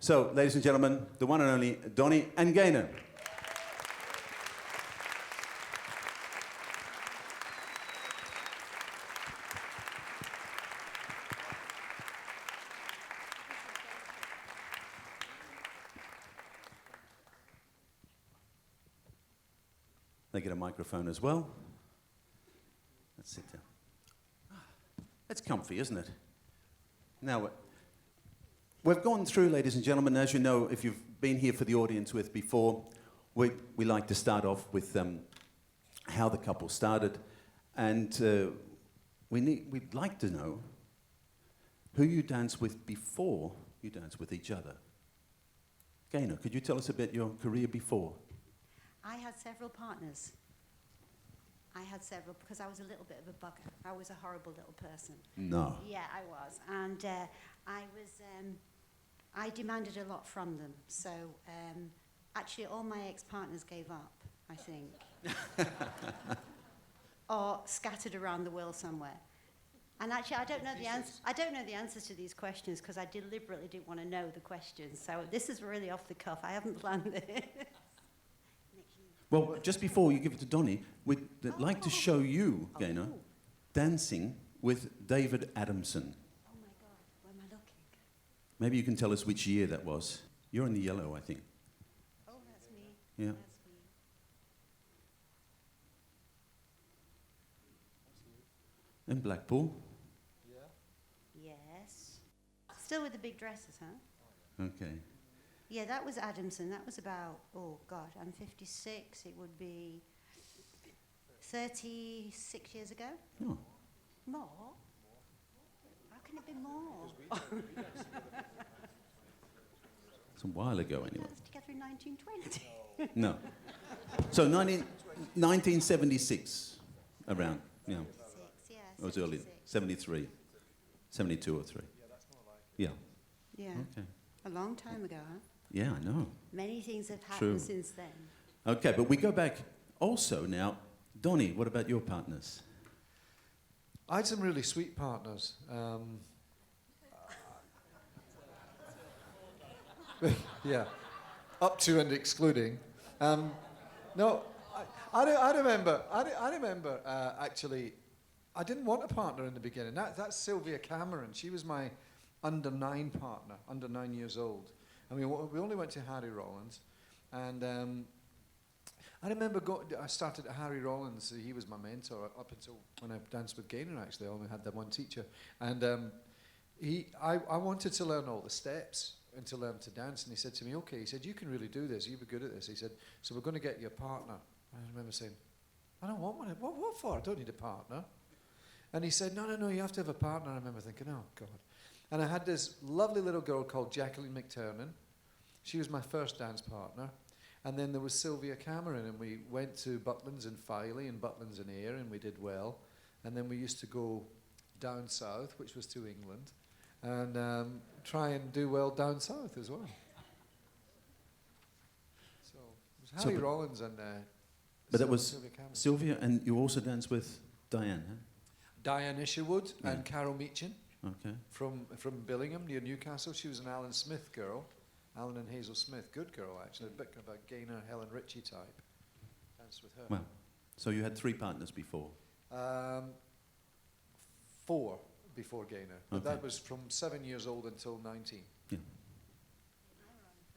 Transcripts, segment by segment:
So, ladies and gentlemen, the one and only Donnie and Gaynor. They get a microphone as well. Let's sit down. That's comfy, isn't it? Now, we've gone through, ladies and gentlemen, as you know, if you've been here for the audience with before, we like to start off with how the couple started. And we'd like to know who you danced with before you danced with each other. Gaynor, could you tell us a bit your career before? I had several partners. I had several because I was a little bit of a bugger. I was a horrible little person. No. Yeah, I was. And I demanded a lot from them. So actually all my ex-partners gave up, I think. Or scattered around the world somewhere. And actually, I don't know the answers to these questions because I deliberately didn't want to know the questions. So this is really off the cuff. I haven't planned it. Well, just before you give it to Donnie, we'd like to show you, Gaynor, dancing with David Adamson. Oh my God, where am I looking? Maybe you can tell us which year that was. You're in the yellow, I think. Oh, that's me. Yeah. That's me. In Blackpool. Yes. Still with the big dresses, huh? Okay. Yeah, that was Adamson. That was about, oh God, I'm 56. It would be 36 years ago. Oh. More? How can it be more? It's a while ago, anyway. That was together in 1920. No. So 1976, around, yeah. Yeah, It was early, 73, 72 or 3. Yeah, that's more like it. Yeah. Yeah. Okay. A long time ago, huh? Yeah, I know. Many things have True. happened since then. Okay, but we go back also now. Donnie, what about your partners? I had some really sweet partners. Yeah, up to and excluding. No, I remember. Actually, I didn't want a partner in the beginning. That's Sylvia Cameron. She was my under 9 partner, under 9 years old. I mean, we only went to Harry Rollins, and I remember I started at Harry Rollins. He was my mentor up until when I danced with Gaynor. Actually, I only had that one teacher, and I wanted to learn all the steps and to learn to dance. And he said to me, "Okay," he said, "you can really do this. You'll be good at this." He said, "So we're going to get you a partner." And I remember saying, "I don't want one. What for? I don't need a partner." And he said, No, you have to have a partner." I remember thinking, "Oh God." And I had this lovely little girl called Jacqueline McTurnan. She was my first dance partner. And then there was Sylvia Cameron, and we went to Butlins and Filey and Butlins and Ayr, and we did well. And then we used to go down south, which was to England, and try and do well down south as well. So it was Harry Rollins and But that was Sylvia Cameron. Sylvia, and you also danced with Diane, huh? Diane Isherwood Yeah. and Carol Meachin Okay. from Billingham near Newcastle. She was an Alan Smith girl. Alan and Hazel Smith, good girl actually, a bit of a Gaynor, Helen Ritchie type. Danced with her. Well, so you had 3 partners before. 4 before Gaynor. But Okay. that was from 7 years old until 19. Yeah.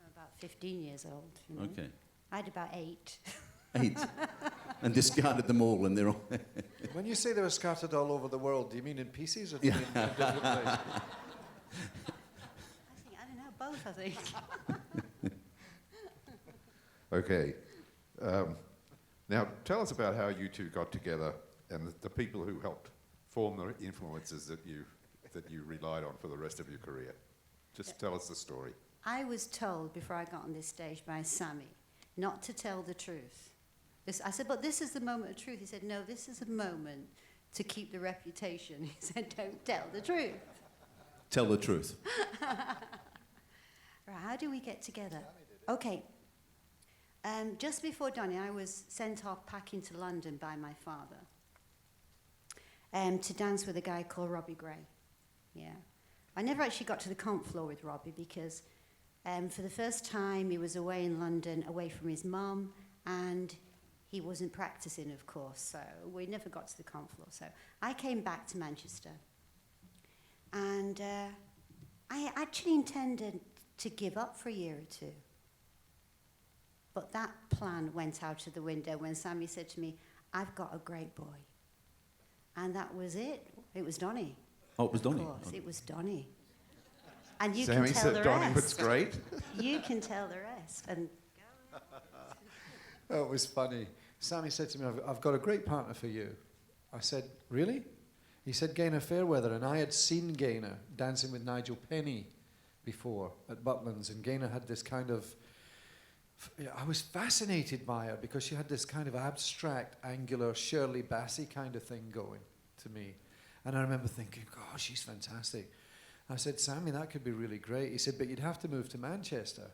I'm about 15 years old. You know? Okay. I had about 8. 8. And discarded them all, and they're all... When you say they were scattered all over the world, do you mean in pieces or do you mean in different places? I don't know, both, I think. Okay. Now, tell us about how you two got together and the people who helped form the influences that you relied on for the rest of your career. Just tell us the story. I was told before I got on this stage by Sammy not to tell the truth. I said, "But this is the moment of truth." He said, "No, this is a moment to keep the reputation." He said, "Don't tell the truth." Tell the truth. Right, how do we get together? Okay. Just before Donnie, I was sent off packing to London by my father to dance with a guy called Robbie Gray. Yeah. I never actually got to the comp floor with Robbie because for the first time, he was away in London, away from his mum, and he wasn't practicing, of course, so we never got to the comp floor. So I came back to Manchester, and I actually intended to give up for a year or two. But that plan went out of the window when Sammy said to me, "I've got a great boy." And that was it. It was Donnie. Oh, it was Donnie. Of course, it was Donnie. And you Sammy can tell said the Donnie rest. was great. You can tell the rest. And Oh, it was funny. Sammy said to me, I've got a great partner for you. I said, really? He said, Gaynor Fairweather. And I had seen Gaynor dancing with Nigel Penny before at Butlins. And Gaynor had this kind of, I was fascinated by her because she had this kind of abstract, angular, Shirley Bassey kind of thing going to me. And I remember thinking, gosh, she's fantastic. I said, Sammy, that could be really great. He said, but you'd have to move to Manchester.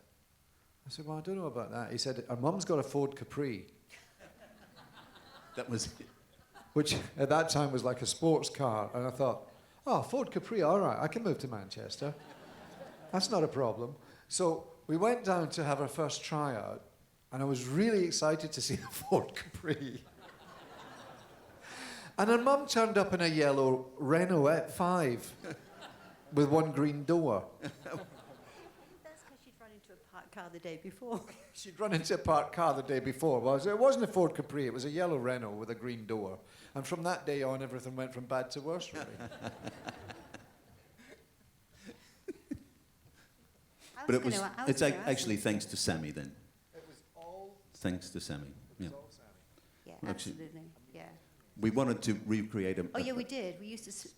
I said, well, I don't know about that. He said, our mum's got a Ford Capri, That was it. which at that time was like a sports car. And I thought, oh, Ford Capri, all right, I can move to Manchester. That's not a problem. So we went down to have our first tryout, and I was really excited to see the Ford Capri. And her mum turned up in a yellow Renault 5 with one green door. that's because she'd run into a parked car the day before. She'd run into a parked car the day before. Well, it wasn't a Ford Capri, it was a yellow Renault with a green door. And from that day on, everything went from bad to worse, really. But it's actually thanks to Sammy then. It was all Thanks to Sammy. Yeah. Yeah, Actually- absolutely. Yeah. We wanted to recreate a. Oh, yeah, we did. We used to,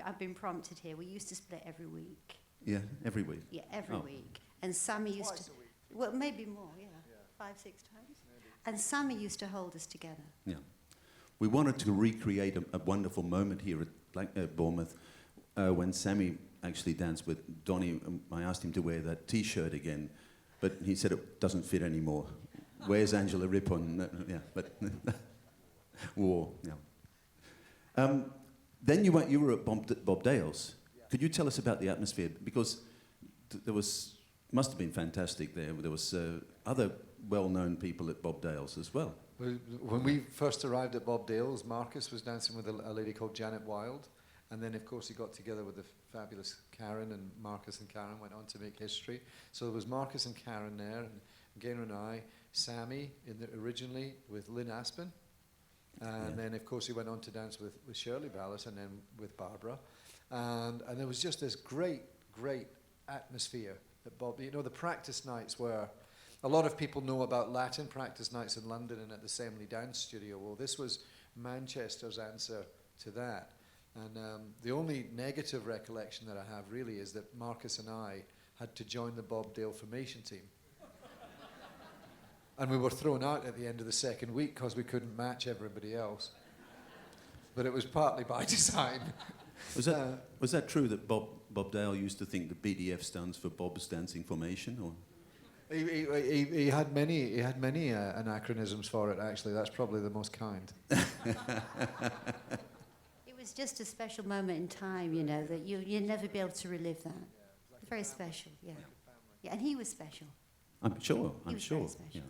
I've been prompted here. We used to split every week. Yeah, every week. Yeah, every Oh. week. And Sammy used Twice to, a week. well, maybe more, yeah. 5, 6 times. And Sammy used to hold us together. Yeah. We wanted to recreate a wonderful moment here at Bournemouth when Sammy actually danced with Donnie. I asked him to wear that T-shirt again, but he said it doesn't fit anymore. Where's Angela Rippon? No, yeah, but war. Yeah. Then you were at Bob Dale's. Could you tell us about the atmosphere? Because there must have been fantastic there. There was other well-known people at Bob Dale's as well. When we first arrived at Bob Dale's, Marcus was dancing with a lady called Janet Wilde. And then, of course, he got together with the fabulous Karen, and Marcus and Karen went on to make history. So there was Marcus and Karen there, and Gaynor and I, Sammy originally with Lynn Aspen. And then, of course, he went on to dance with Shirley Ballas and then with Barbara. And there was just this great, great atmosphere at Bob. You know, the practice nights were, a lot of people know about Latin practice nights in London and at the Assembly Dance Studio. Well, this was Manchester's answer to that. And the only negative recollection that I have really is that Marcus and I had to join the Bob Dale formation team. And we were thrown out at the end of the second week because we couldn't match everybody else. But it was partly by design. Was that true that Bob Dale used to think the BDF stands for Bob's Dancing Formation? Or? He had many anachronisms for it, actually. That's probably the most kind. It was just a special moment in time, you know, that you'll never be able to relive that. Very special, yeah. Yeah, and he was special. I'm sure. He was very special. Yeah.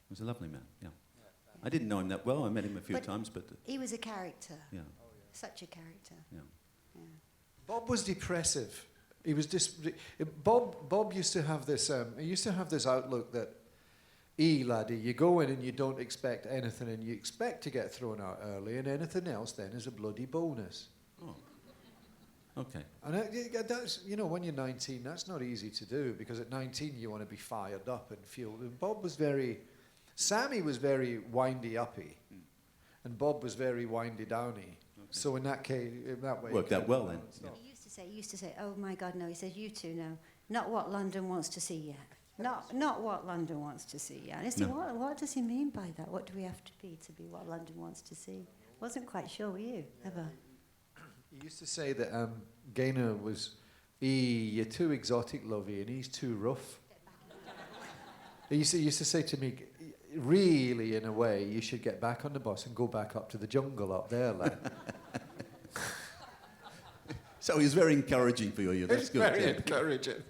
He was a lovely man. Yeah. I didn't know him that well. I met him a few times, but He was a character. yeah, Such a character. yeah. Yeah. Bob was depressive. He was Bob used to have this. He used to have this outlook that, laddie, you go in and you don't expect anything, and you expect to get thrown out early, and anything else then is a bloody bonus. Oh. Okay. And that's, you know, when you're 19, that's not easy to do, because at 19 you want to be fired up and feel. And Bob was Sammy was very windy uppy, and Bob was very windy downy. Okay. So in that case, in that way, Worked out well then. Yeah. He used to say, oh my God, no. He says, you two know, not what London wants to see yet. Not what London wants to see yet. And I said, what does he mean by that? What do we have to be what London wants to see? Wasn't quite sure, were you, ever? He used to say that Gaynor was, you're too exotic, lovey, and he's too rough. He used to say to me, really, in a way, you should get back on the bus and go back up to the jungle up there, lad. So he was very encouraging for you. That's good. Very encouraging.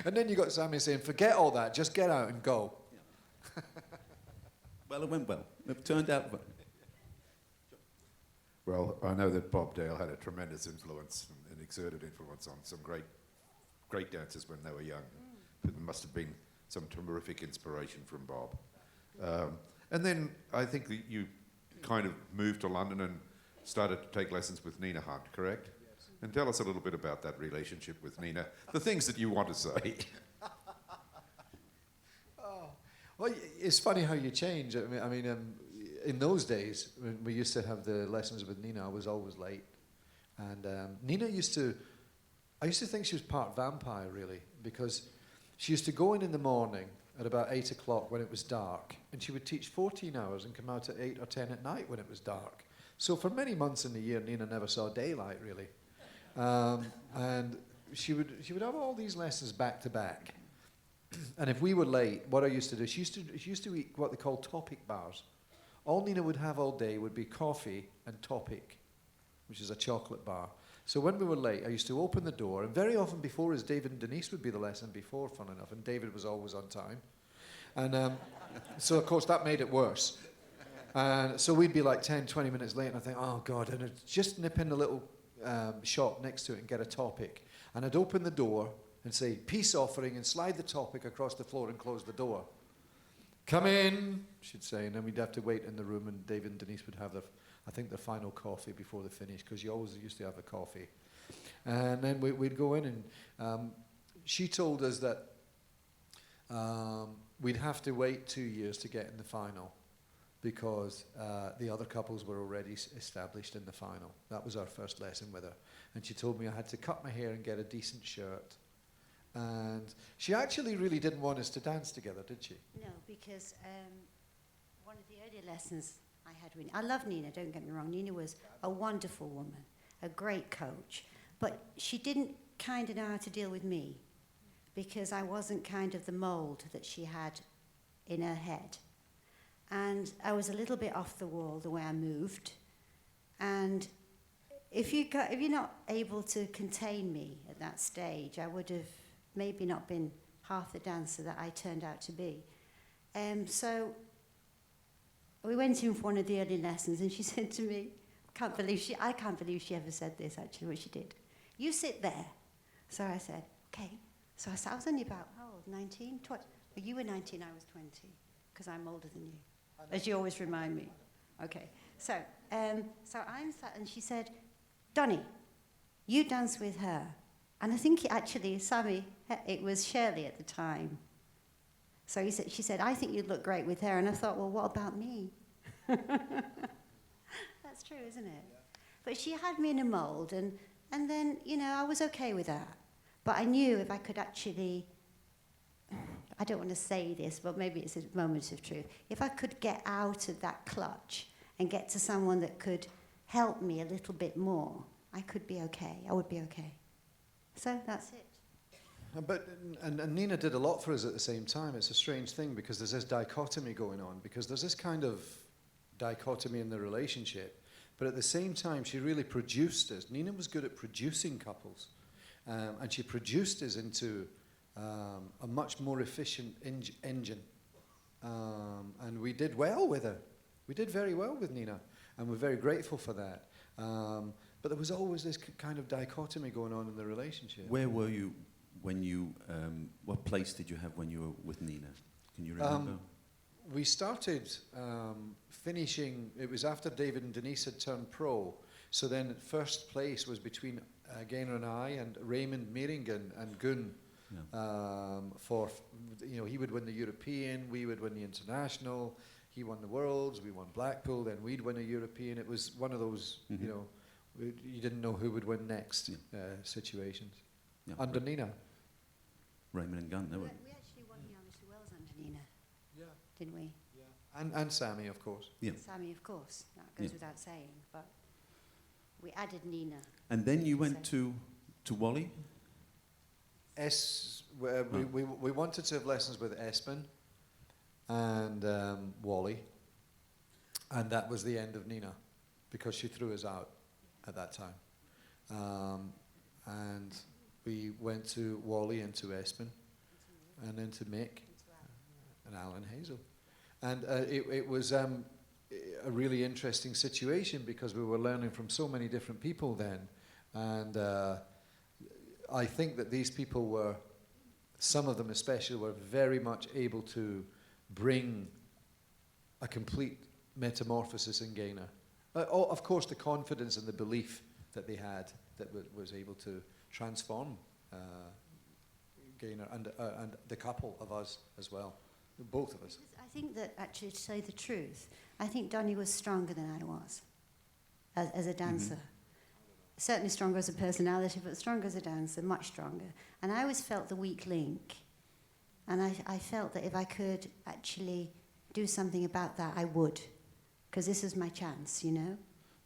And then you got Sammy saying, forget all that, just get out and go. Well, it went well. It turned out well. Well, I know that Bob Dale had a tremendous influence and exerted influence on some great dancers when they were young. There must have been some terrific inspiration from Bob. And then I think that you kind of moved to London and started to take lessons with Nina Hunt, correct? Yes. And tell us a little bit about that relationship with Nina, the things that you want to say. Well, it's funny how you change. I mean, in those days, when we used to have the lessons with Nina, I was always late. And Nina I used to think she was part vampire, really, because she used to go in the morning at about 8 o'clock when it was dark, and she would teach 14 hours and come out at 8 or 10 at night when it was dark. So for many months in the year, Nina never saw daylight, really. And she would have all these lessons back to back. And if we were late, what I used to do, she used to eat what they call topic bars. All Nina would have all day would be coffee and topic, which is a chocolate bar. So when we were late, I used to open the door, and very often before us, David and Denise would be the lesson before, fun enough, and David was always on time. And so, of course, that made it worse. And so we'd be like 10, 20 minutes late, and I think, oh, God, and I'd just nip in the little shop next to it and get a topic. And I'd open the door and say, peace offering, and slide the topic across the floor and close the door. Come in, she'd say, and then we'd have to wait in the room, and David and Denise would have the final coffee before they finished, because you always used to have a coffee. And then we'd go in, and she told us that we'd have to wait 2 years to get in the final, because the other couples were already established in the final. That was our first lesson with her. And she told me I had to cut my hair and get a decent shirt. And she actually really didn't want us to dance together, did she? No, because one of the earlier lessons I had with I love Nina, don't get me wrong. Nina was a wonderful woman, a great coach. But she didn't kind of know how to deal with me, because I wasn't kind of the mould that she had in her head. And I was a little bit off the wall the way I moved. And if you're not able to contain me at that stage, I would have maybe not been half the dancer that I turned out to be. So we went in for one of the early lessons, and she said to me, I can't believe she ever said this, actually, what she did. You sit there. So I said, okay. So I was only about, how old, 19? 20? Well, you were 19, I was 20, because I'm older than you, as you always remind me. Okay. So I'm sat, and she said, Donnie, you dance with her. And I think Sammy, it was Shirley at the time. So she said, I think you'd look great with her. And I thought, well, what about me? That's true, isn't it? Yeah. But she had me in a mould, and then, I was okay with that. But I knew if I could actually, I don't want to say this, but maybe it's a moment of truth. If I could get out of that clutch and get to someone that could help me a little bit more, I could be okay. I would be okay. So that's it. And Nina did a lot for us at the same time. It's a strange thing, because there's this dichotomy going on, because there's this kind of dichotomy in the relationship, but at the same time she really produced us. Nina was good at producing couples, and she produced us into a much more efficient engine, and we did well with her. We did very well with Nina, and we're very grateful for that. But there was always this kind of dichotomy going on in the relationship. Where were you when you, what place did you have when you were with Nina? Can you remember? We started finishing, it was after David and Denise had turned pro. So then first place was between Gaynor and I, and Raymond Meiringen and Gun. Yeah. He would win the European, we would win the International. He won the Worlds, we won Blackpool, then we'd win a European. It was one of those, you didn't know who would win next situations. Yeah. Under Nina. Raymond and Gunn, we actually won the Amateur Worlds under Nina. Yeah. Didn't we? Yeah. And Sammy, of course. Yeah. Sammy, of course. That goes without saying. But we added Nina. And then you went to Wally? We wanted to have lessons with Espen and Wally. And that was the end of Nina, because she threw us out at that time. And we went to Wally and to Espen, and then to Mick, and Alan Hazel. And it was a really interesting situation because we were learning from so many different people then. And I think that these people were, some of them especially, were very much able to bring a complete metamorphosis in Gaynor. Of course, the confidence and the belief that they had that was able to transform Gaynor and the couple of us as well, both of us. I think that, actually, to say the truth, I think Donnie was stronger than I was as a dancer. Certainly stronger as a personality, but stronger as a dancer, much stronger. And I always felt the weak link. And I felt that if I could actually do something about that, I would. Because this is my chance, you know?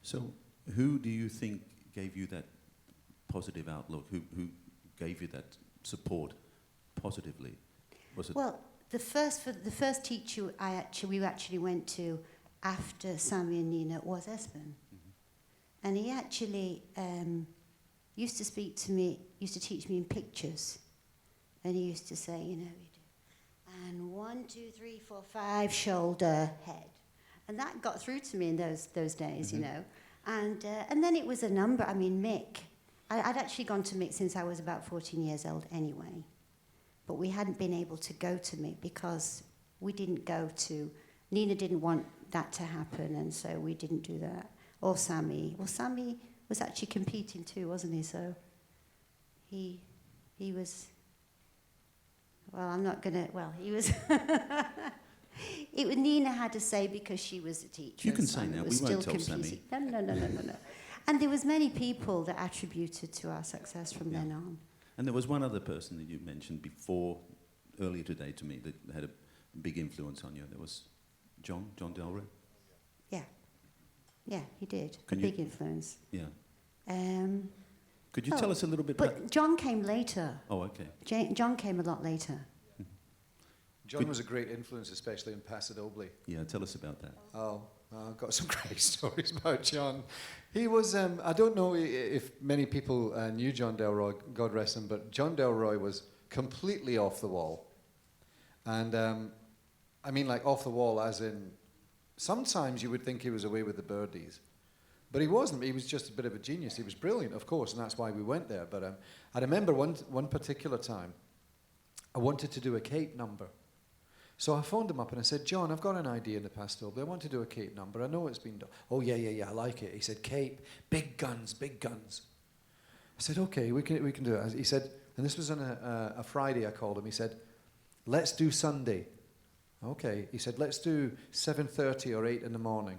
So who do you think gave you that positive outlook? Who gave you that support positively? Was it? Well, the first teacher we actually went to after Sammy and Nina was Espen. And he actually used to speak to me, used to teach me in pictures. And he used to say, you know, and 1, 2, 3, 4, 5, shoulder, head. And that got through to me in those days, you know. And then it was a number. I mean, Mick. I'd actually gone to Mick since I was about 14 years old anyway. But we hadn't been able to go to Mick because we didn't go to... Nina didn't want that to happen, and so we didn't do that. Or Sammy. Well, Sammy was actually competing too, wasn't he? So he was... Well, I'm not going to... Well, he was... Nina had to say because she was a teacher. You can say now. We won't tell Sammy. No. And there was many people that attributed to our success from then on. And there was one other person that you mentioned earlier today to me, that had a big influence on you. There was John Delroy. Yeah, he did. Big influence. Yeah. Could you tell us a little bit but about... John came later. Oh, okay. John came a lot later. John was a great influence, especially in Pasadobly. Yeah, tell us about that. Oh, I've got some great stories about John. He was, I don't know if many people knew John Delroy, God rest him, but John Delroy was completely off the wall. And I mean like off the wall as in, sometimes you would think he was away with the birdies. But he wasn't. He was just a bit of a genius. He was brilliant, of course, and that's why we went there. But I remember one particular time, I wanted to do a Cape number. So I phoned him up and I said, John, I've got an idea in the Pasadobly. I want to do a Cape number. I know it's been done. Oh, yeah, I like it. He said, Cape, big guns, big guns. I said, okay, we can do it. He said, and this was on a Friday I called him. He said, let's do Sunday. Okay. He said, let's do 7:30 or 8 in the morning.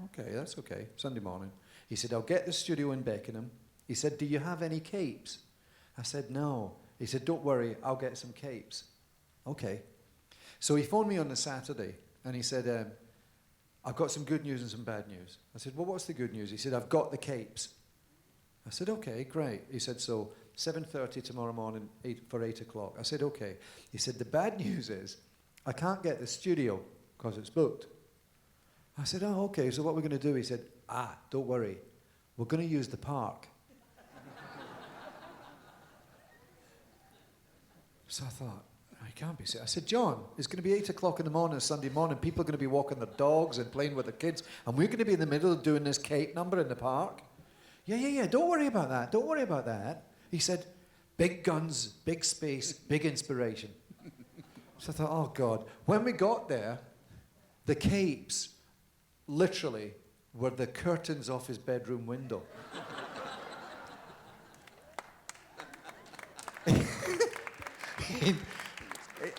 Okay, that's okay, Sunday morning. He said, I'll get the studio in Beckenham. He said, do you have any capes? I said, no. He said, don't worry, I'll get some capes. Okay. So he phoned me on the Saturday, and he said, I've got some good news and some bad news. I said, well, what's the good news? He said, I've got the capes. I said, okay, great. He said, so 7:30 tomorrow morning for 8 o'clock. I said, okay. He said, the bad news is I can't get the studio because it's booked. I said, oh, okay, so what we're going to do? He said, don't worry. We're going to use the park. So I thought, I can't be serious. I said, John, it's going to be 8 o'clock in the morning, Sunday morning. People are going to be walking their dogs and playing with their kids, and we're going to be in the middle of doing this Cape number in the park. Yeah, don't worry about that. Don't worry about that. He said, big guns, big space, big inspiration. So I thought, oh, God. When we got there, the capes literally were the curtains off his bedroom window.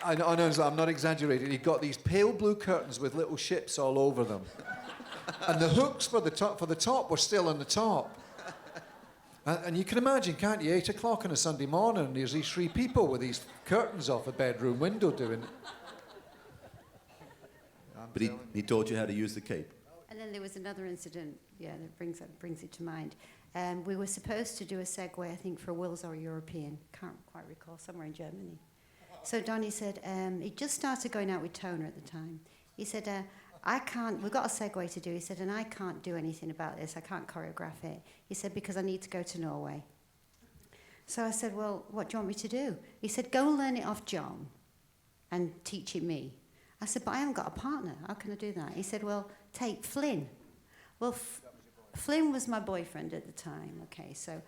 I know, I'm not exaggerating. He got these pale blue curtains with little ships all over them. And the hooks for the top were still on the top. And you can imagine, can't you, 8 o'clock on a Sunday morning, and there's these 3 people with these curtains off a bedroom window doing it. But he taught you how to use the cape. And then there was another incident, that brings it to mind. We were supposed to do a segue, I think, for a Wills or European. Can't quite recall, somewhere in Germany. So Donnie said, he just started going out with Toner at the time. He said, we've got a segue to do. He said, and I can't do anything about this. I can't choreograph it. He said, because I need to go to Norway. So I said, well, what do you want me to do? He said, go and learn it off John and teach it me. I said, but I haven't got a partner. How can I do that? He said, well, take Flynn. Well, Flynn was my boyfriend at the time, okay, so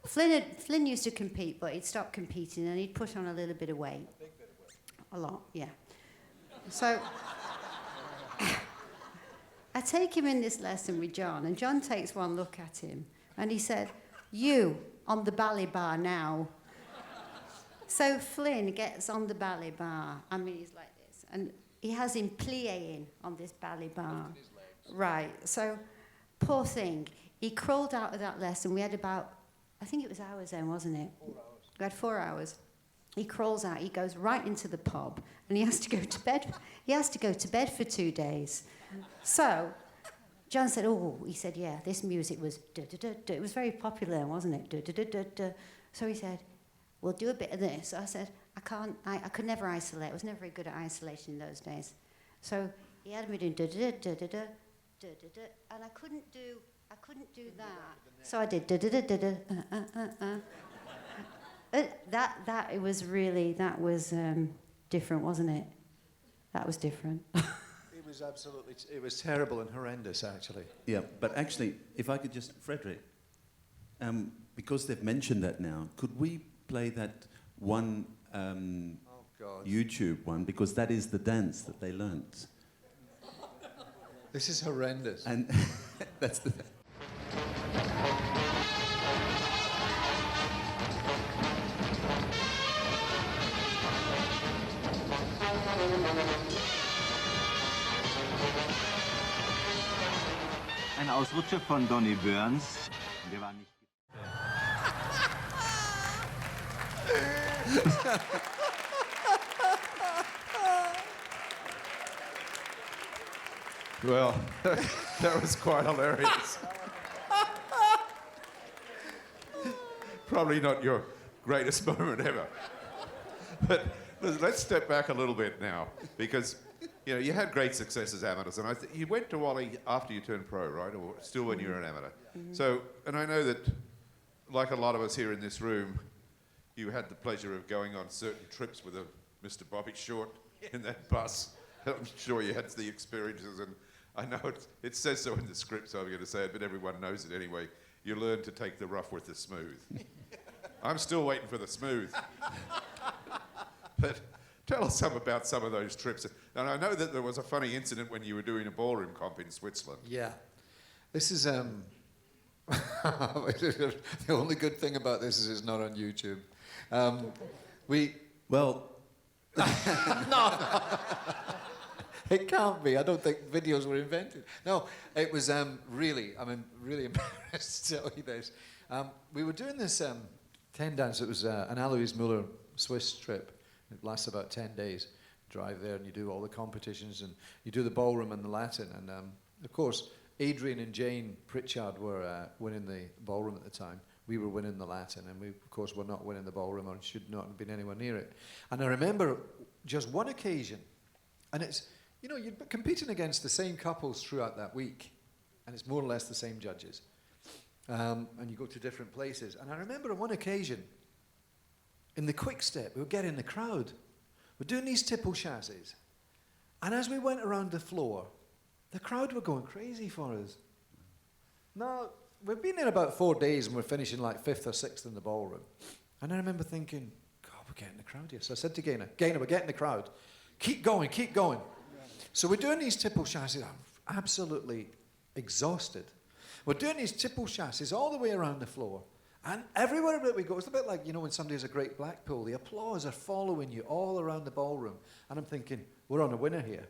Flynn used to compete, but he'd stopped competing and he'd put on a little bit of weight. A big bit of weight. A lot, yeah. So I take him in this lesson with John, and John takes one look at him, and he said, you on the ballet bar now. So Flynn gets on the ballet bar. I mean, he's like this, and he has him plie-ing on this ballet bar. Right, so poor thing. He crawled out of that lesson. We had about, I think it was hours then, wasn't it? 4 hours. We had 4 hours. He crawls out, he goes right into the pub, and he has to go to bed. He has to go to bed for 2 days. So John said, oh, he said, yeah, this music was da-da-da-da. It was very popular then, wasn't it? Da-da-da-da-da. So he said, we'll do a bit of this. So I said, I could never isolate. I was never very good at isolation in those days. So he had me doing da-da-da-da-da-da, da-da-da, and I couldn't do that. So I did da-da-da-da-da, That it was really, that was different, wasn't it? That was different. It was absolutely, it was terrible and horrendous, actually. Yeah, but actually, if I could just, Frederick, because they've mentioned that now, could we play that one YouTube one? Because that is the dance that they learnt. This is horrendous. And that's the... Ein Ausrutscher von Donnie Burns. Der war nicht. Well, that was quite hilarious. Probably not your greatest moment ever. But let's step back a little bit now, because you had great success as amateurs, and you went to Wally after you turned pro, right? Or still when you were an amateur. Mm-hmm. So, and I know that, like a lot of us here in this room, you had the pleasure of going on certain trips with Mr. Bobby Short in that bus. I'm sure you had the experiences, and I know it says so in the script, so I'm going to say it, but everyone knows it anyway. You learn to take the rough with the smooth. I'm still waiting for the smooth. But tell us about some of those trips. And I know that there was a funny incident when you were doing a ballroom comp in Switzerland. Yeah. This is... the only good thing about this is it's not on YouTube. Well... No. It can't be. I don't think videos were invented. No, it was really embarrassed to tell you this. We were doing this 10 dance. It was an Alois Muller Swiss trip. It lasts about 10 days. Drive there and you do all the competitions and you do the ballroom and the Latin. And of course, Adrian and Jane Pritchard were winning the ballroom at the time. We were winning the Latin, and we, of course, were not winning the ballroom, or should not have been anywhere near it. And I remember just one occasion, and it's, you're competing against the same couples throughout that week, and it's more or less the same judges. And you go to different places. And I remember on one occasion, in the quick step, we were getting the crowd. We're doing these tipple chassis. And as we went around the floor, the crowd were going crazy for us. Now, we've been there about 4 days and we're finishing like 5th or 6th in the ballroom. And I remember thinking, God, we're getting the crowd here. So I said to Gaynor, we're getting the crowd. Keep going, keep going. So we're doing these tipple chassis. I'm absolutely exhausted. We're doing these tipple chassis all the way around the floor. And everywhere that we go, it's a bit like, when somebody has a great Blackpool, the applause are following you all around the ballroom. And I'm thinking, we're on a winner here.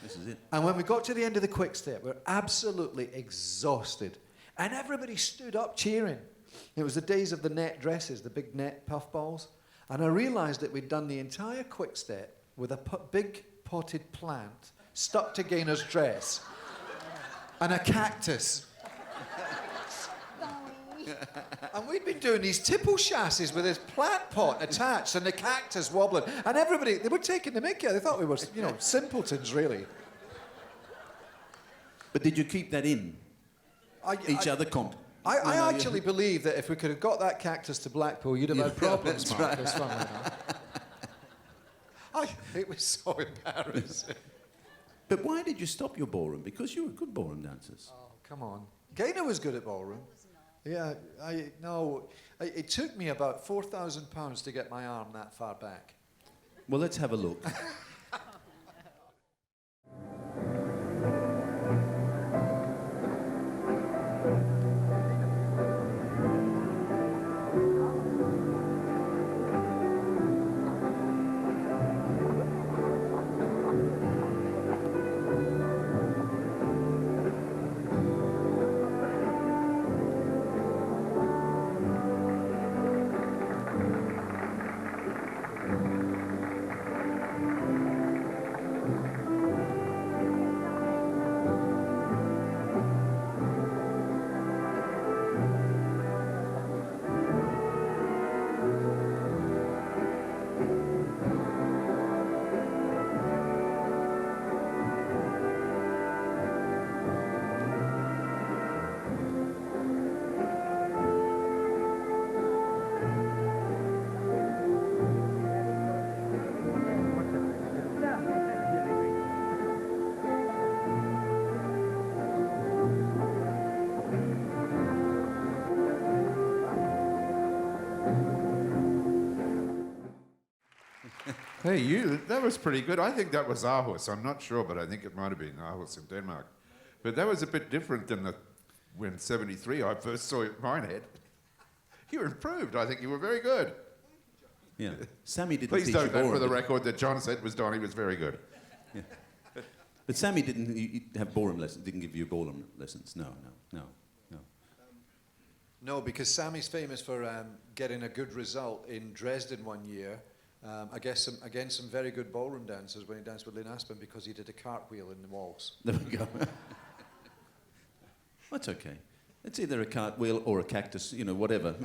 This is it. And when we got to the end of the quick step, we're absolutely exhausted. And everybody stood up cheering. It was the days of the net dresses, the big net puffballs. And I realized that we'd done the entire quick step with a big potted plant stuck to Gaynor's dress and a cactus. And we'd been doing these tipple chassis with this plant pot attached and the cactus wobbling. And everybody, they were taking the mickey. They thought we were, simpletons, really. But did you keep that in? Each other comp? I actually believe that if we could have got that cactus to Blackpool, you'd have had problems, that's Marcus. Funnily enough. It was so embarrassing. But why did you stop your ballroom? Because you were good ballroom dancers. Oh, come on. Gaynor was good at ballroom. Yeah, it took me about £4,000 to get my arm that far back. Well, let's have a look. Hey, that was pretty good. I think that was Aarhus. I'm not sure, but I think it might have been Aarhus in Denmark. But that was a bit different than when 73 I first saw it, Minehead. You improved. I think you were very good. Yeah. Sammy didn't Please teach don't you note for ballroom, the did- record that John said Donnie was very good. But Sammy didn't have ballroom lessons, didn't give you ballroom lessons. No. No, because Sammy's famous for getting a good result in Dresden one year. I guess some very good ballroom dancers when he danced with Lynn Aspen because he did a cartwheel in the waltz. There we go. That's okay. It's either a cartwheel or a cactus, whatever.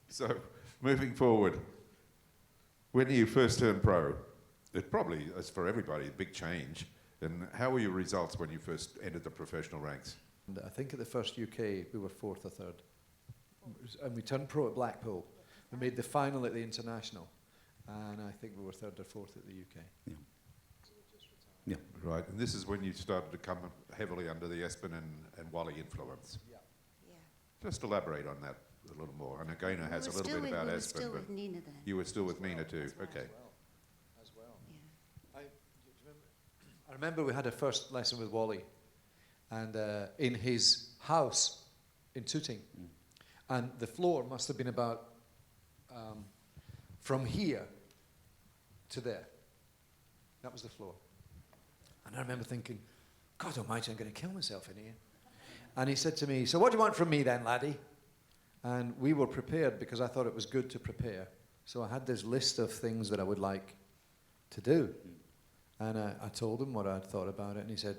So, moving forward, when you first turned pro, it probably, as for everybody, a big change. And how were your results when you first entered the professional ranks? And I think at the first UK we were fourth or third. And we turned pro at Blackpool. We made the final at the International. And I think we were third or fourth at the UK. Yeah. Right, and this is when you started to come heavily under the Espen and Wally influence. Yeah. Just elaborate on that a little more. I know Gaynor has a little bit about We were Espen, still but with Nina then. you were still with Nina too. Okay. As well. Yeah. I remember we had a first lesson with Wally, and in his house in Tooting, and the floor must have been about from here to there. That was the floor. And I remember thinking, God almighty, I'm going to kill myself in here. And he said to me, so what do you want from me then, laddie? And we were prepared because I thought it was good to prepare. So I had this list of things that I would like to do. And I told him what I'd thought about it, and he said,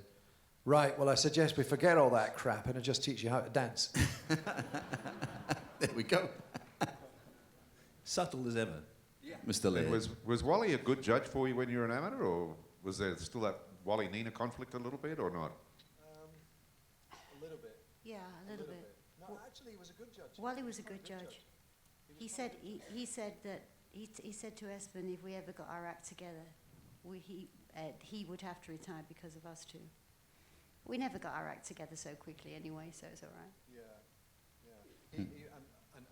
right, well, I suggest we forget all that crap and I just teach you how to dance. There we go. Subtle as ever, Mr. Laird. And was Wally a good judge for you when you were an amateur, or was there still that Wally-Nina conflict a little bit, or not? A little bit. Yeah, a little bit. No, actually, he was a good judge. Wally was a good judge. He said to Espen, if we ever got our act together, he would have to retire because of us two. We never got our act together so quickly anyway, so it's all right. Yeah.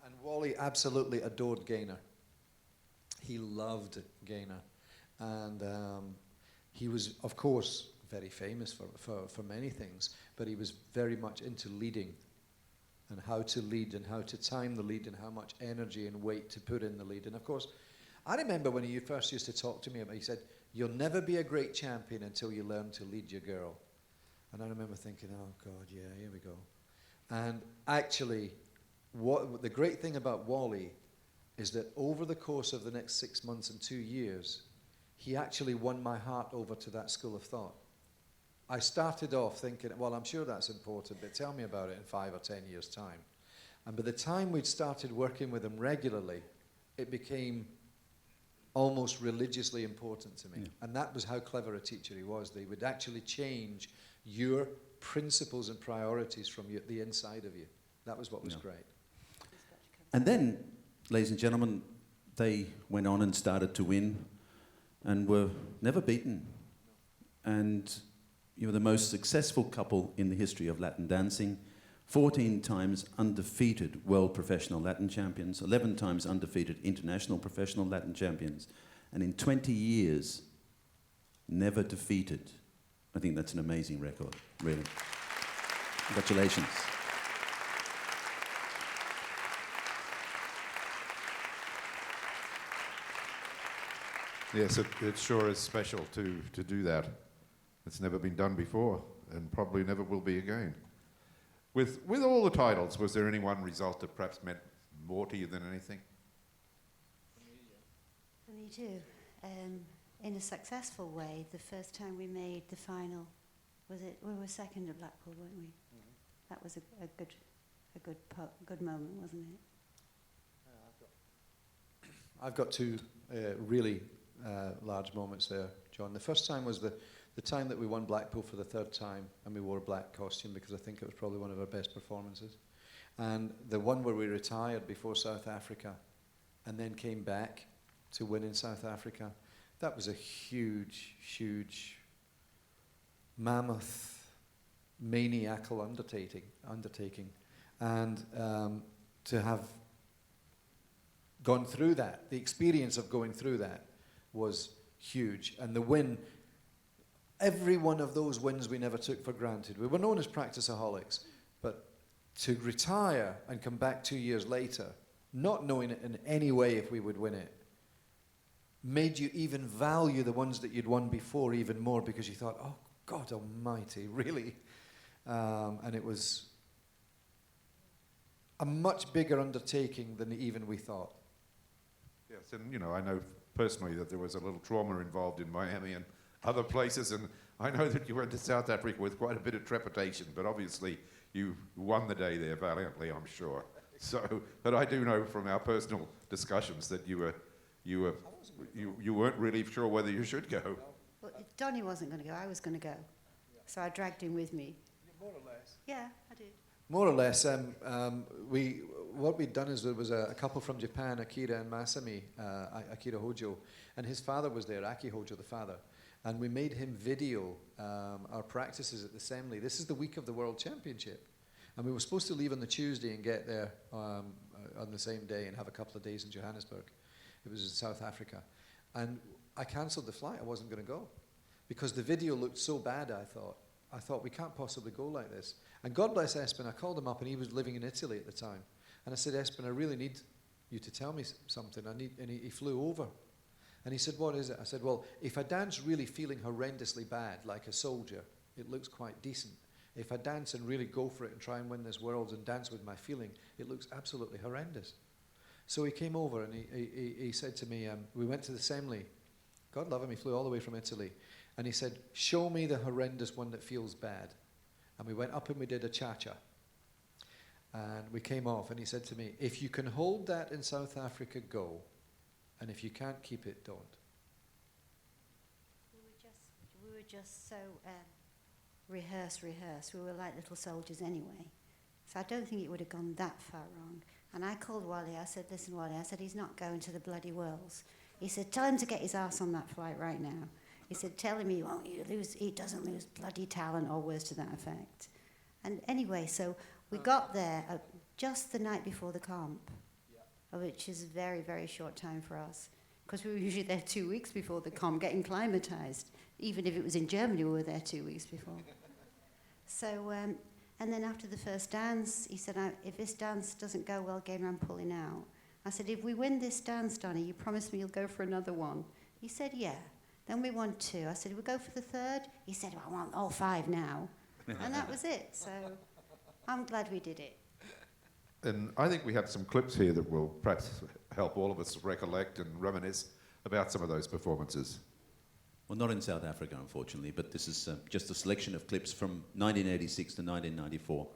And Wally absolutely adored Gaynor. He loved Gaynor. And he was, of course, very famous for many things, but he was very much into leading and how to lead and how to time the lead and how much energy and weight to put in the lead. And of course, I remember when he first used to talk to me about it, he said, you'll never be a great champion until you learn to lead your girl. And I remember thinking, oh God, yeah, here we go. And actually, the great thing about Wally is that over the course of the next 6 months and 2 years, he actually won my heart over to that school of thought. I started off thinking, well, I'm sure that's important, but tell me about it in 5 or 10 years' time. And by the time we'd started working with him regularly, it became almost religiously important to me. Yeah. And that was how clever a teacher he was. They would actually change your principles and priorities from you, the inside of you. That was what was Yeah. great. And then, ladies and gentlemen, they went on and started to win and were never beaten. And you were the most successful couple in the history of Latin dancing, 14 times undefeated world professional Latin champions, 11 times undefeated international professional Latin champions, and in 20 years, never defeated. I think that's an amazing record, really. Congratulations. Yes, it sure is special to do that. It's never been done before, and probably never will be again. With all the titles, was there any one result that perhaps meant more to you than anything? For me too. In a successful way, the first time we made the final, we were second at Blackpool, weren't we? Mm-hmm. That was a good moment, wasn't it? I've got two really large moments there, John. The first time was the time that we won Blackpool for the third time, and we wore a black costume because I think it was probably one of our best performances. And the one where we retired before South Africa and then came back to win in South Africa, that was a huge, huge, mammoth, maniacal undertaking. And to have gone through that, the experience of going through that was huge. And the win, every one of those wins we never took for granted. We were known as practiceaholics, but to retire and come back 2 years later, not knowing it in any way if we would win it, made you even value the ones that you'd won before even more, because you thought, oh, God almighty, really? And it was a much bigger undertaking than even we thought. Yes, and I know personally that there was a little trauma involved in Miami and other places, and I know that you went to South Africa with quite a bit of trepidation, but obviously you won the day there valiantly, I'm sure. So, but I do know from our personal discussions that you weren't really sure whether you should go. Well, Donnie wasn't going to go, I was going to go. So I dragged him with me. More or less. Yeah, I did. More or less. What we'd done is there was a couple from Japan, Akira and Masami, Akira Hojo, and his father was there, Aki Hojo, the father. And we made him video our practices at the assembly. This is the week of the World Championship. And we were supposed to leave on the Tuesday and get there on the same day and have a couple of days in Johannesburg. It was in South Africa. And I cancelled the flight. I wasn't going to go because the video looked so bad, I thought, we can't possibly go like this. And God bless Espen, I called him up, and he was living in Italy at the time. And I said, Espen, I really need you to tell me something. And he flew over. And he said, what is it? I said, well, if I dance really feeling horrendously bad, like a soldier, it looks quite decent. If I dance and really go for it and try and win this world and dance with my feeling, it looks absolutely horrendous. So he came over and he said to me, we went to the assembly. God love him, he flew all the way from Italy. And he said, show me the horrendous one that feels bad. And we went up and we did a cha-cha. And we came off and he said to me, if you can hold that in South Africa, go. And if you can't keep it, don't. We were just so rehearse. We were like little soldiers anyway. So I don't think it would have gone that far wrong. And I called Wally. I said, listen, Wally, I said, he's not going to the bloody Worlds. He said, tell him to get his ass on that flight right now. He said, tell him he doesn't lose bloody talent, or words to that effect. And anyway, so we got there just the night before the comp, which is a very, very short time for us, because we were usually there 2 weeks before the comp, getting climatized. Even if it was in Germany, we were there 2 weeks before. So, and then after the first dance, he said, if this dance doesn't go well, Gaynor, I'm pulling out. I said, if we win this dance, Donnie, you promise me you'll go for another one? He said, yeah. Then we won 2. I said, we'll go for the third? He said, well, I want all 5 now. And that was it. So I'm glad we did it. And I think we have some clips here that will perhaps help all of us recollect and reminisce about some of those performances. Well, not in South Africa, unfortunately, but this is just a selection of clips from 1986 to 1994.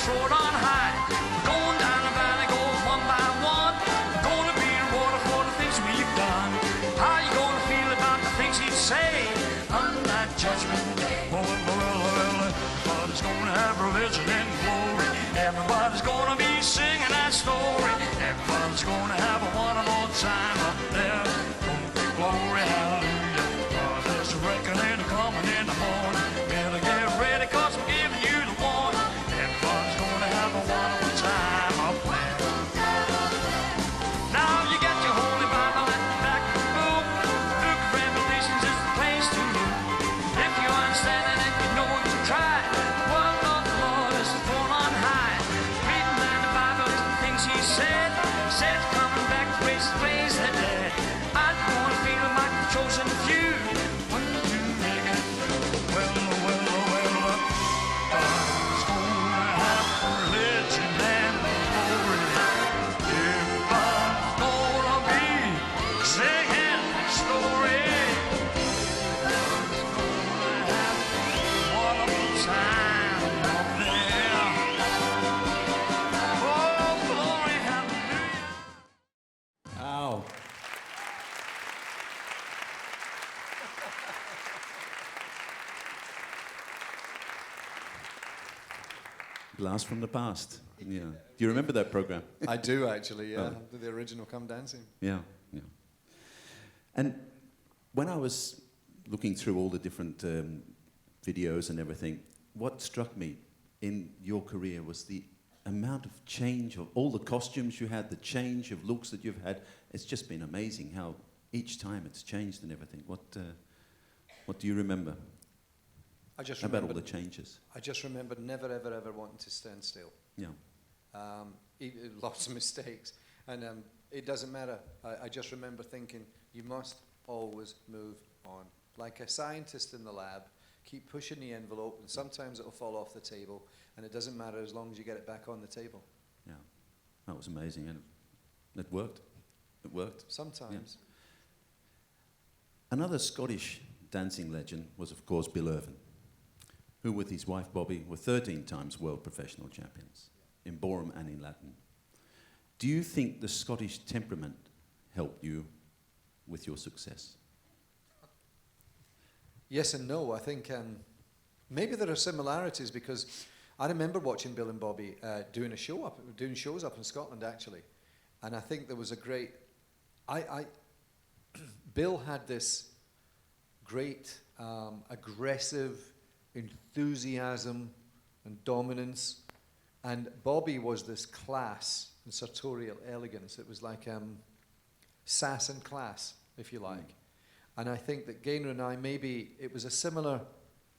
road on high. Going down the valley, going one by one. Gonna be the water for the things we've done. How you gonna feel about the things he'd say on that judgment day? Well, everybody's gonna have religion and glory. Everybody's gonna be singing that story. Everybody's gonna have a wonderful time up there. Gonna be glory, hallelujah. There's a reckoning coming in the morning. Better get ready, 'cause I'm giving you the warning. Everybody's gonna have a wonderful time up there. Now you got your holy Bible at the back of the book. Book of Revelations is the place to look. If you understand it and you know what to try, the word of the Lord is the throne on high. Reading down the Bible is the things he said. Said coming back to raise the dead. I'm gonna feel like the chosen few. What do they get? Well, God's gonna have religion and glory. Everybody's gonna be singing that story. Everybody's gonna have a wonderful time up there. Oh, glory, hallelujah. Ow. Blast from the past. Yeah. Do you remember that program? I do actually, yeah. Oh. The original Come Dancing. Yeah, yeah. And when I was looking through all the different videos and everything, what struck me in your career was the amount of change of all the costumes you had, the change of looks that you've had. It's just been amazing how each time it's changed and everything. What do you remember I just about all remembered, the changes? I just remembered never, ever wanting to stand still. Yeah. Lots of mistakes. And it doesn't matter. I just remember thinking, you must always move on. Like a scientist in the lab, keep pushing the envelope, and sometimes it'll fall off the table, and it doesn't matter as long as you get it back on the table. Yeah. That was amazing, and it worked. It worked. Sometimes. Yeah. Another Scottish dancing legend was, of course, Bill Irvin, who with his wife Bobby were 13 times world professional champions in ballroom and in Latin. Do you think the Scottish temperament helped you with your success? Yes and no. I think maybe there are similarities, because I remember watching Bill and Bobby doing shows up in Scotland actually, and I think there was a great. Bill had this great aggressive enthusiasm and dominance, and Bobby was this class and sartorial elegance. It was like sass and class, if you like. And I think that Gaynor and I, maybe it was a similar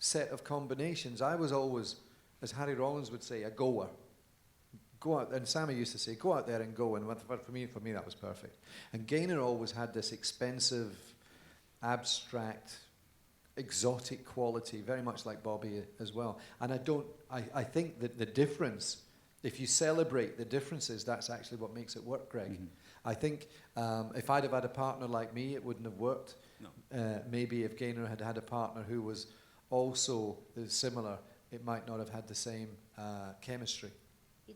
set of combinations. I was always, as Harry Rollins would say, a goer. Go out, and Sammy used to say, go out there and go. And for me, that was perfect. And Gaynor always had this expensive, abstract, exotic quality, very much like Bobby as well. And I think that the difference, if you celebrate the differences, that's actually what makes it work, Greg. Mm-hmm. I think if I'd have had a partner like me, it wouldn't have worked. No. Maybe if Gaynor had had a partner who was also similar, it might not have had the same chemistry.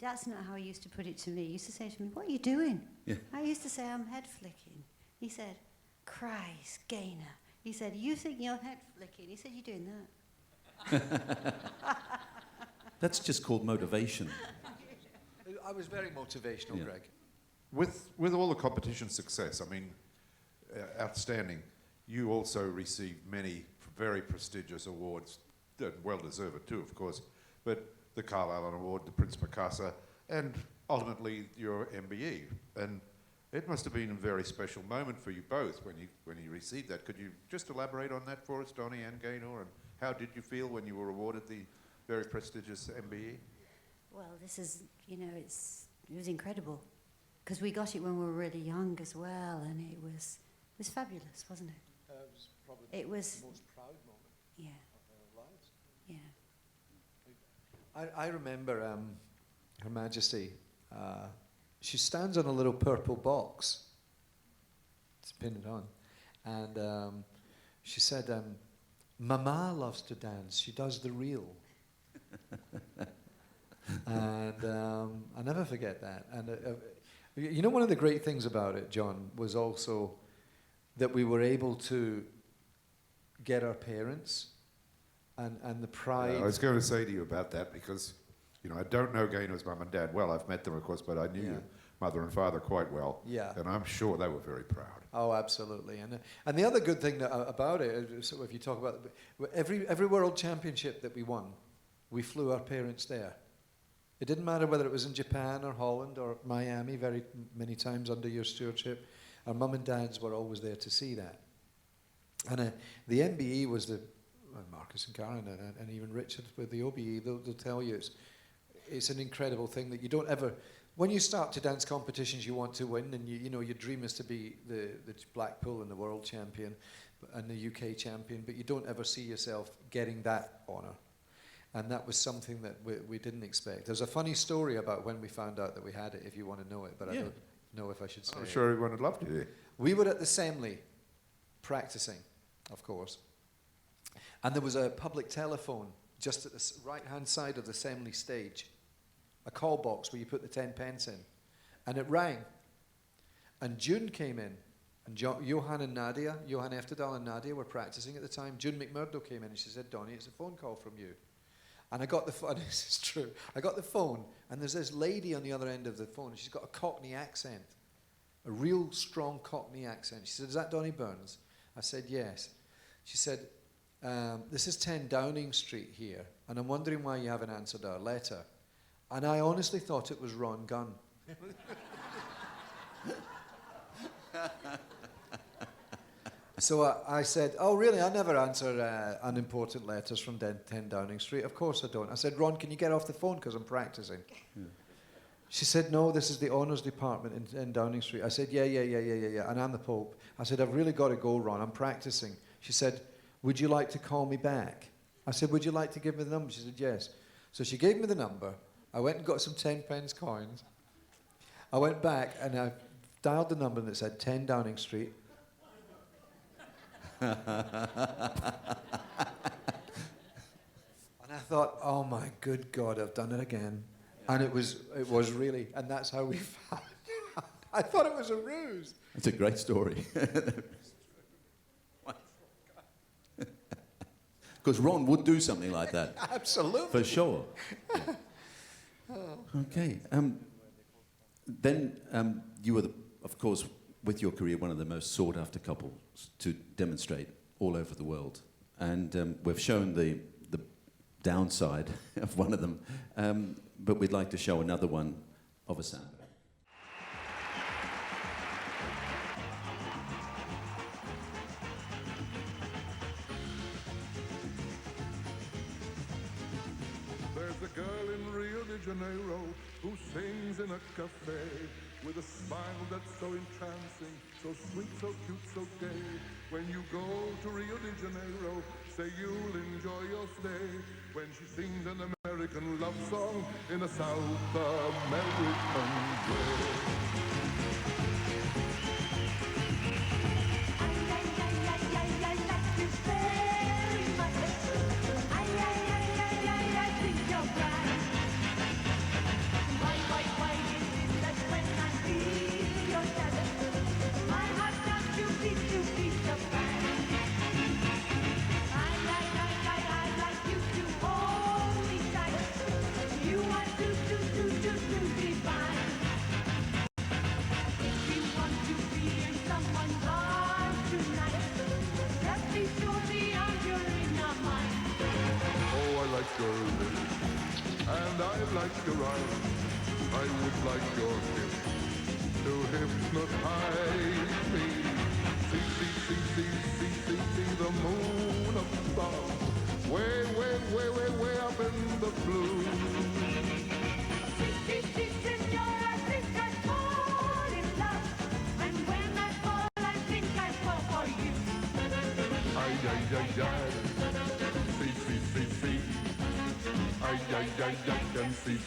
That's not how he used to put it to me. He used to say to me, "What are you doing?" Yeah. I used to say, "I'm head flicking." He said, "Christ, Gaynor." He said, "You think you're head flicking?" He said, "You're doing that." That's just called motivation. I was very motivational, Yeah. Greg. With all the competition success, I mean, outstanding. You also received many very prestigious awards, well deserved too, of course. But the Carl Allen Award, the Prince Mikasa, and ultimately your MBE. And it must have been a very special moment for you both when you received that. Could you just elaborate on that for us, Donnie and Gaynor? And how did you feel when you were awarded the very prestigious MBE? Well, this is, it was incredible, because we got it when we were really young as well, and it was fabulous, wasn't it? It was probably It was, the most proud moment yeah, of our lives. yeah. I remember Her Majesty, she stands on a little purple box. It's pinned on. And she said, Mama loves to dance. She does the reel. And I never forget that. And you know, one of the great things about it, John, was also that we were able to get our parents and the pride. I was going to say to you about that because, you know, I don't know Gaynor's mum and dad well. I've met them, of course, but I knew your mother and father quite well. Yeah. And I'm sure they were very proud. Oh, absolutely. And the other good thing about it, so if you talk about every world championship that we won, we flew our parents there. It didn't matter whether it was in Japan or Holland or Miami, very many times under your stewardship. Our mum and dads were always there to see that. And the MBE was Marcus and Karen and even Richard with the OBE, they'll tell you it's an incredible thing that you don't ever, when you start to dance competitions you want to win, and you know your dream is to be the Blackpool and the world champion and the UK champion, but you don't ever see yourself getting that honour. And that was something that we didn't expect. There's a funny story about when we found out that we had it, if you want to know it, but I don't know if I should say I'm it. sure everyone would love to hear. We were at the assembly practicing, of course, and there was a public telephone just at the right-hand side of the assembly stage, a call box where you put the 10 pence in, and it rang. And June came in, and Johan Efterdal and Nadia were practicing at the time. June McMurdo came in and she said, "Donnie, it's a phone call from you." And I got the phone, this is true, I got the phone, and there's this lady on the other end of the phone, and she's got a Cockney accent, a real strong Cockney accent. She said, "Is that Donnie Burns?" I said, "Yes." She said, "This is 10 Downing Street here, and I'm wondering why you haven't answered our letter." And I honestly thought it was Ron Gunn. So I said, "Oh, really? I never answer unimportant letters from 10 Downing Street. Of course I don't." I said, "Ron, can you get off the phone because I'm practicing?" Yeah. She said, "No, this is the honours department in Downing Street." I said, yeah, and I'm the Pope. I said, "I've really got to go, Ron. I'm practicing." She said, "Would you like to call me back?" I said, "Would you like to give me the number?" She said, "Yes." So she gave me the number. I went and got some 10 pence coins. I went back and I dialed the number and it said 10 Downing Street. And I thought, oh my good God, I've done it again. And it was really, and that's how we found it. I thought it was a ruse. It's a great story. Because Ron would do something like that. Absolutely. For sure. Okay. Then you were, of course, with your career, one of the most sought-after couples to demonstrate all over the world. And we've shown the downside of one of them, but we'd like to show another one of a samba. There's a girl in Rio de Janeiro who sings in a cafe with a smile that's so entrancing, so sweet, so cute, so gay. When you go to Rio de Janeiro, say you'll enjoy your stay. When she sings an American love song in a South American way. And I like your eyes, I would like your hips to hypnotize me. See the moon above, way up in the blue. See, senora, I think I fall in love, and when I fall, I think I fall for you. Ay, see. I can see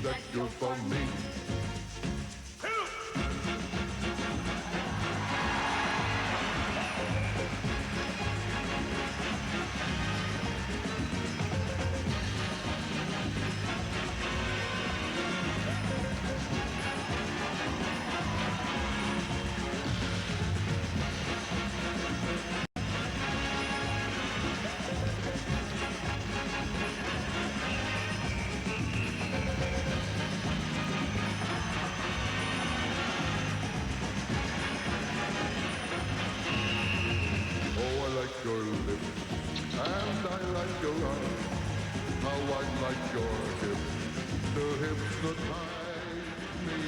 that you're for me. quite like your hips, the hips that I need.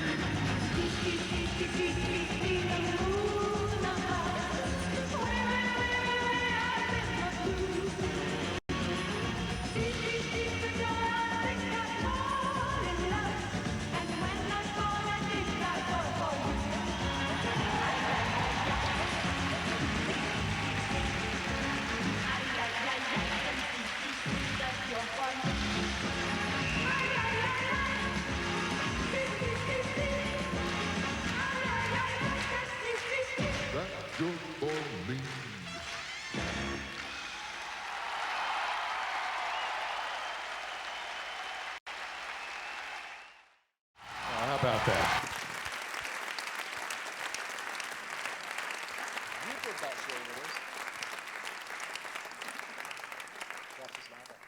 That's good for me. How about that? You did that show with us. Practice louder.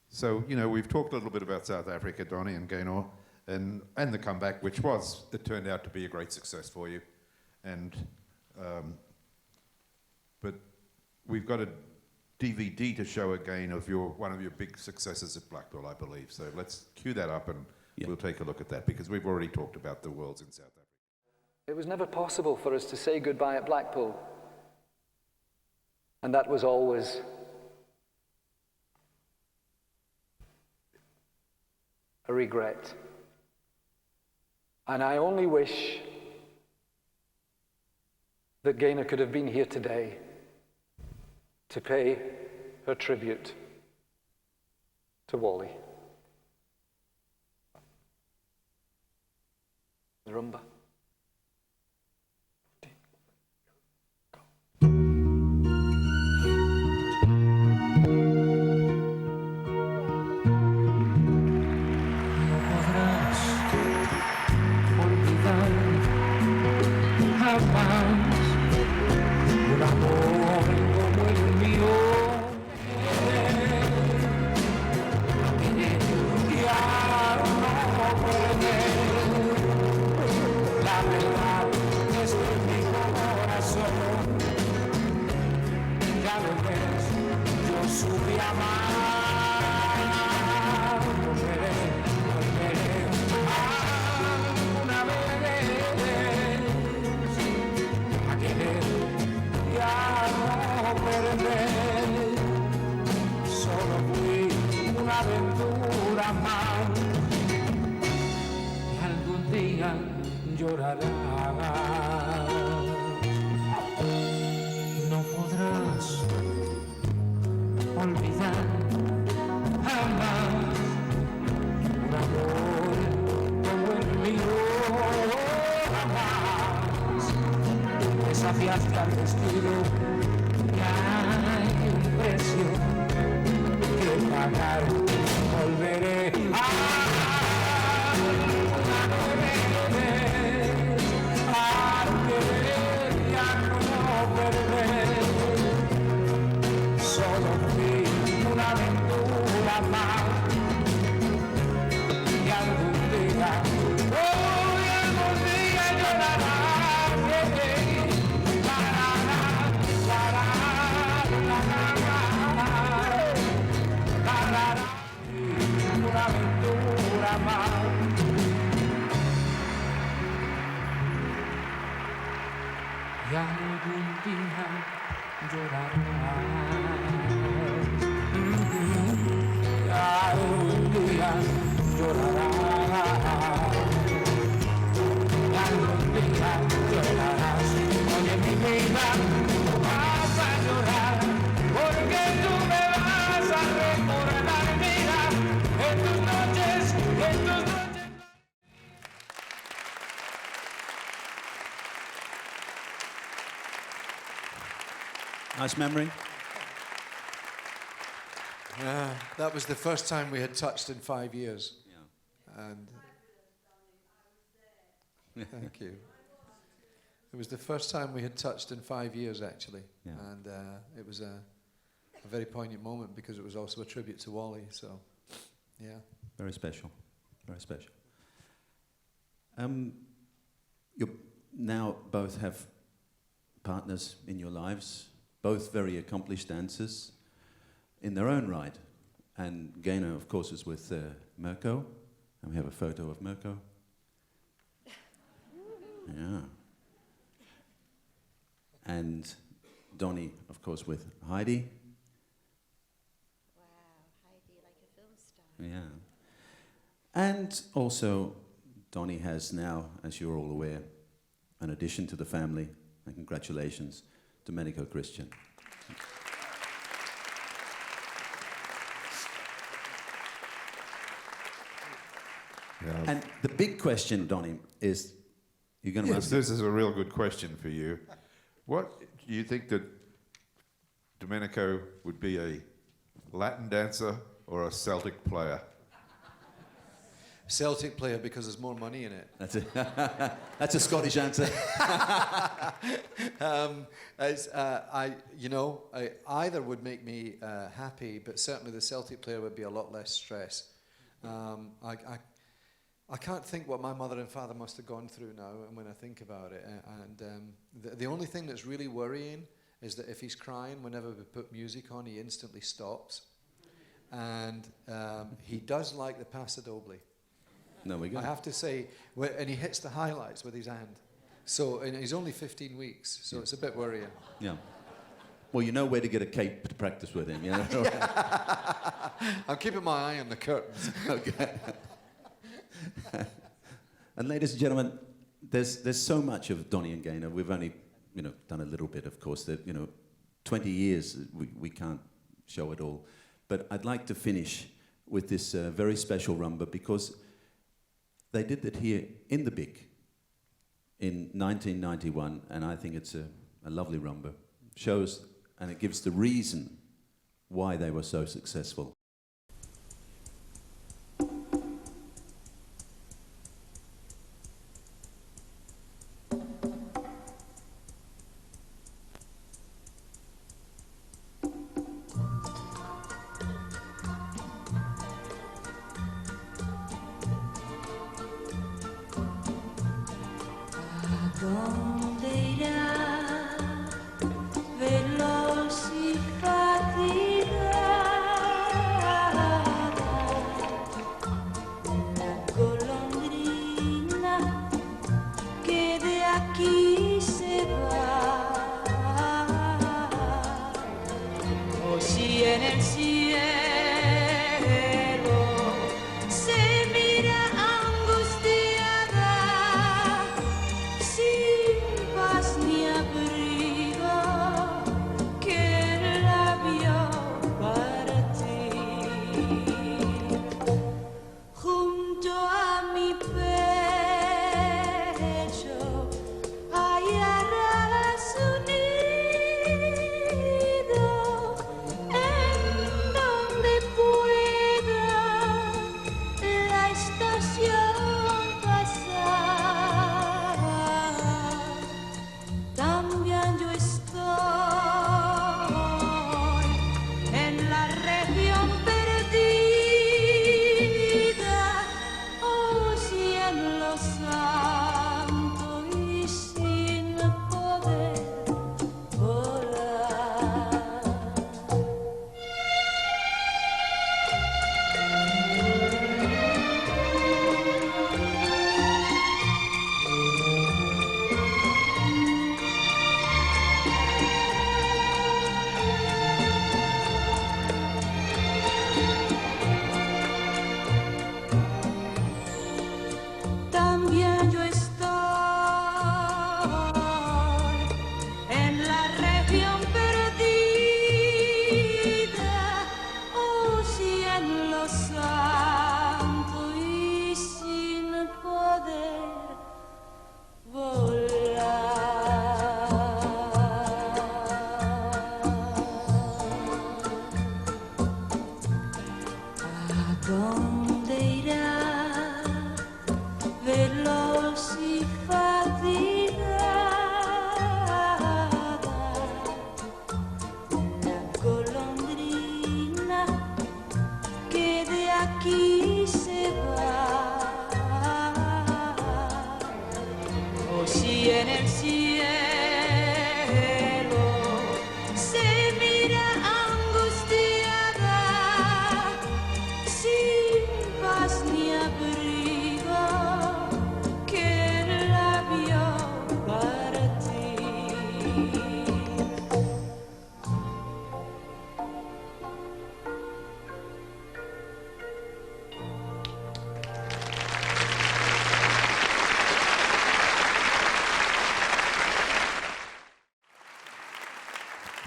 So, you know, we've talked a little bit about South Africa, Donnie and Gaynor, and the comeback, which it turned out to be a great success for you. And, but we've got a DVD to show again of one of your big successes at Blackpool, I believe. So let's cue that up and we'll take a look at that, because we've already talked about the Worlds in South Africa. It was never possible for us to say goodbye at Blackpool. And that was always a regret. And I only wish that Gaynor could have been here today to pay her tribute to Wally. Rumba. No podrás olvidar jamás un amor como el mío, jamás desafiaste al destino, que hay un precio que pagar. Volveré a y algún día llorarás. Y algún día llorarás. Y algún día llorarás. Oye, mi vida, no vas a llorar, porque tú me vas a recordar, mira, en tus noches, en tus noches. Nice memory. That was the first time we had touched in 5 years. Yeah. And thank you. It was the first time we had touched in 5 years, actually. Yeah. And it was a very poignant moment because it was also a tribute to Wally. So, yeah. Very special. Very special. You now both have partners in your lives, both very accomplished dancers in their own right. And Gaynor, of course, is with Mirko. And we have a photo of Mirko. Yeah. And Donnie, of course, with Heidi. Wow, Heidi, like a film star. Yeah. And also, Donnie has now, as you're all aware, an addition to the family. And congratulations, Domenico Christian. Yeah. And the big question, Donnie, is you're going to Yes, this is a real good question for you. What do you think that Domenico would be, a Latin dancer or a Celtic player? Celtic player, because there's more money in it. That's a, that's a Scottish answer. Either would make me happy, but certainly the Celtic player would be a lot less stress. I can't think what my mother and father must have gone through now, and when I think about it. The only thing that's really worrying is that if he's crying, whenever we put music on, he instantly stops. And he does like the Paso Doble. No, we go. I have to say, and he hits the highlights with his hand. So, and he's only 15 weeks, so it's a bit worrying. Yeah. Well, you know where to get a cape to practice with him, you know? I'm keeping my eye on the curtains. Okay. And ladies and gentlemen, there's so much of Donnie and Gaynor. We've only, done a little bit, of course. That 20 years we can't show it all. But I'd like to finish with this very special rumba, because they did that here in the Big in 1991, and I think it's a lovely rumba. Shows, and it gives the reason why they were so successful. ¿Dónde irá veloz y fatiga?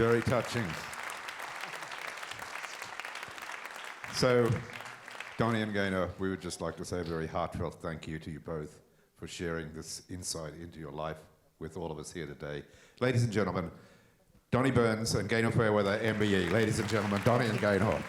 Very touching. So, Donnie and Gaynor, we would just like to say a very heartfelt thank you to you both for sharing this insight into your life with all of us here today. Ladies and gentlemen, Donnie Burns and Gaynor Fairweather, MBE. Ladies and gentlemen, Donnie and Gaynor.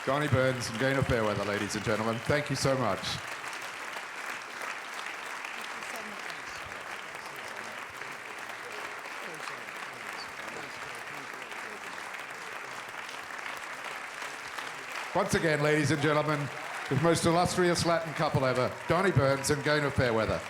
Donnie Burns and Gaynor Fairweather, ladies and gentlemen, thank you so much. Once again, ladies and gentlemen, the most illustrious Latin couple ever, Donnie Burns and Gaynor Fairweather.